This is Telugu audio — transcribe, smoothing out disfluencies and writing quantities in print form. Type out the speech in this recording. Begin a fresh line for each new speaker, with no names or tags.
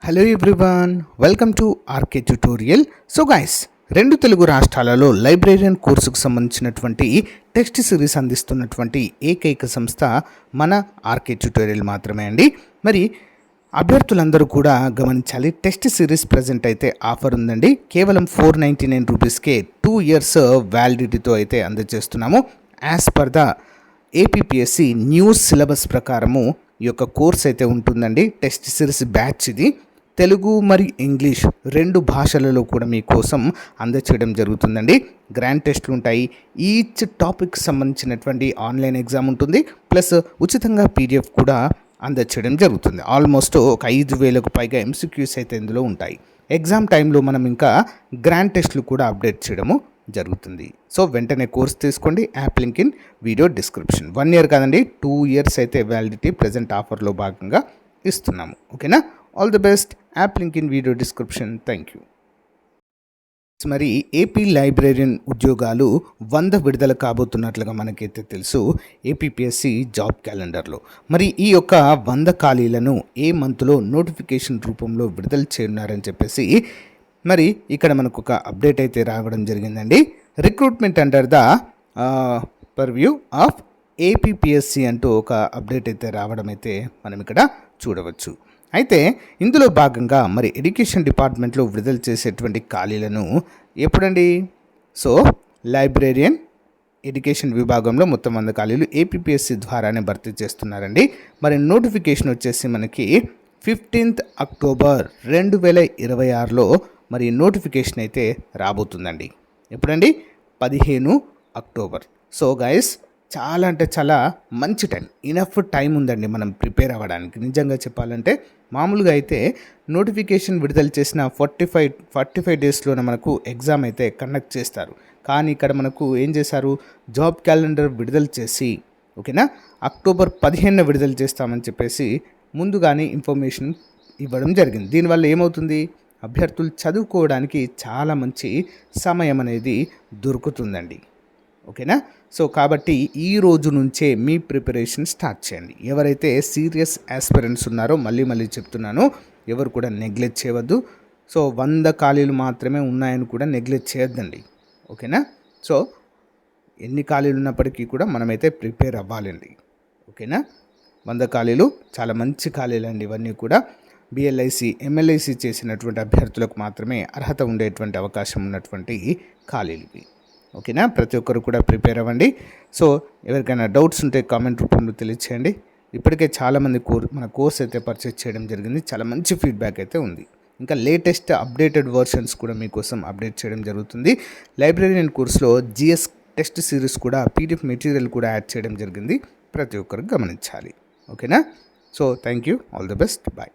Hello everyone, welcome to RK tutorial. So guys, రెండు తెలుగు రాష్ట్రాలలో లైబ్రేరియన్ కోర్సుకు సంబంధించినటువంటి టెక్స్ట్ సిరీస్ అందిస్తున్నటువంటి ఏకైక సంస్థ మన ఆర్కే ట్యుటోరియల్ మాత్రమే అండి. మరి అభ్యర్థులందరూ కూడా గమనించాలి, టెస్ట్ సిరీస్ ప్రజెంట్ అయితే ఆఫర్ ఉందండి. కేవలం 499 రూపీస్కే 2 years వ్యాలిడిటీతో అయితే అందజేస్తున్నాము. As per the APPSC news syllabus ప్రకారము ఈ యొక్క కోర్స్ అయితే ఉంటుందండి. టెస్ట్ సిరీస్ బ్యాచ్ ఇది. తెలుగు మరియు ఇంగ్లీష్ రెండు భాషలలో కూడా మీకోసం అందచేయడం జరుగుతుందండి. గ్రాండ్ టెస్ట్లు ఉంటాయి. ఈచ్ టాపిక్ సంబంధించినటువంటి ఆన్లైన్ ఎగ్జామ్ ఉంటుంది. ప్లస్ ఉచితంగా పీడిఎఫ్ కూడా అందచేయడం జరుగుతుంది. ఆల్మోస్ట్ ఒక 5,000కు పైగా ఎంసీక్యూస్ అయితే ఇందులో ఉంటాయి. ఎగ్జామ్ టైంలో మనం ఇంకా గ్రాండ్ టెస్ట్లు కూడా అప్డేట్ చేయడము జరుగుతుంది. సో వెంటనే కోర్స్ తీసుకోండి. App link in video description. 1 year కాదండి, 2 years అయితే వ్యాలిడిటీ ప్రజెంట్ ఆఫర్లో భాగంగా ఇస్తున్నాము. ఓకేనా? All the best. App link in video description. Thank you. మరి ఏపీ లైబ్రేరియన్ ఉద్యోగాలు 100 విడుదల కాబోతున్నట్లుగా మనకైతే తెలుసు ఏపీపీఎస్సి జాబ్ క్యాలెండర్లో. మరి ఈ యొక్క 100 ఖాళీలను ఏ మంత్లో నోటిఫికేషన్ రూపంలో విడుదల చేయనున్నారని చెప్పేసి మరి ఇక్కడ మనకు ఒక అప్డేట్ అయితే రావడం జరిగిందండి. Recruitment under the purview of APPSC అంటూ ఒక అప్డేట్ అయితే రావడం అయితే మనం ఇక్కడ చూడవచ్చు. అయితే ఇందులో భాగంగా మరి ఎడ్యుకేషన్ డిపార్ట్మెంట్లో విడుదల చేసేటువంటి ఖాళీలను ఎప్పుడండి? సో లైబ్రేరియన్ ఎడ్యుకేషన్ విభాగంలో మొత్తం 100 ఖాళీలు ఏపీపీఎస్సి ద్వారానే భర్తీ చేస్తున్నారండి. మరి నోటిఫికేషన్ వచ్చేసి మనకి 15th October 2026లో మరి నోటిఫికేషన్ అయితే రాబోతుందండి. ఎప్పుడండి? 15 October. సో గైస్, చాలా అంటే చాలా మంచి టైం, ఇనఫ్ టైం ఉందండి మనం ప్రిపేర్ అవ్వడానికి. నిజంగా చెప్పాలంటే మామూలుగా అయితే నోటిఫికేషన్ విడుదల చేసిన 45 డేస్లోనే మనకు ఎగ్జామ్ అయితే కండక్ట్ చేస్తారు. కానీ ఇక్కడ మనకు ఏం చేశారు? జాబ్ క్యాలెండర్ విడుదల చేసి, ఓకేనా, October 15న విడుదల చేస్తామని చెప్పేసి ముందుగానే ఇన్ఫర్మేషన్ ఇవ్వడం జరిగింది. దీనివల్ల ఏమవుతుంది? అభ్యర్థులు చదువుకోవడానికి చాలా మంచి సమయం అనేది దొరుకుతుందండి. ఓకేనా? సో కాబట్టి ఈ రోజు నుంచే మీ ప్రిపరేషన్ స్టార్ట్ చేయండి. ఎవరైతే సీరియస్ ఆస్పిరెంట్స్ ఉన్నారో మళ్ళీ చెప్తున్నాను, ఎవరు కూడా నెగ్లెక్ట్ చేయవద్దు. సో 100 ఖాళీలు మాత్రమే ఉన్నాయని కూడా నెగ్లెక్ట్ చేయొద్దండి. ఓకేనా? సో ఎన్ని ఖాళీలు ఉన్నప్పటికీ కూడా మనమైతే ప్రిపేర్ అవ్వాలండి. ఓకేనా? 100 ఖాళీలు చాలా మంచి ఖాళీలు అండి. ఇవన్నీ కూడా బిఎల్ఐసి, ఎంఎల్ఐసి చేసినటువంటి అభ్యర్థులకు మాత్రమే అర్హత ఉండేటువంటి అవకాశం ఉన్నటువంటి ఖాళీలు ఇవి. ఓకేనా? ప్రతి ఒక్కరు కూడా ప్రిపేర్ అవ్వండి. సో ఎవరికైనా డౌట్స్ ఉంటే కామెంట్ రూపంలో తెలియచేయండి. ఇప్పటికే చాలామంది మన కోర్స్ అయితే పర్చేస్ చేయడం జరిగింది. చాలా మంచి ఫీడ్బ్యాక్ అయితే ఉంది. ఇంకా లేటెస్ట్ అప్డేటెడ్ వర్షన్స్ కూడా మీకోసం అప్డేట్ చేయడం జరుగుతుంది. లైబ్రేరియన్ కోర్సులో జిఎస్ టెస్ట్ సిరీస్ కూడా పీడిఎఫ్ మెటీరియల్ కూడా యాడ్ చేయడం జరిగింది. ప్రతి ఒక్కరు గమనించాలి. ఓకేనా? So thank you. All the best. Bye.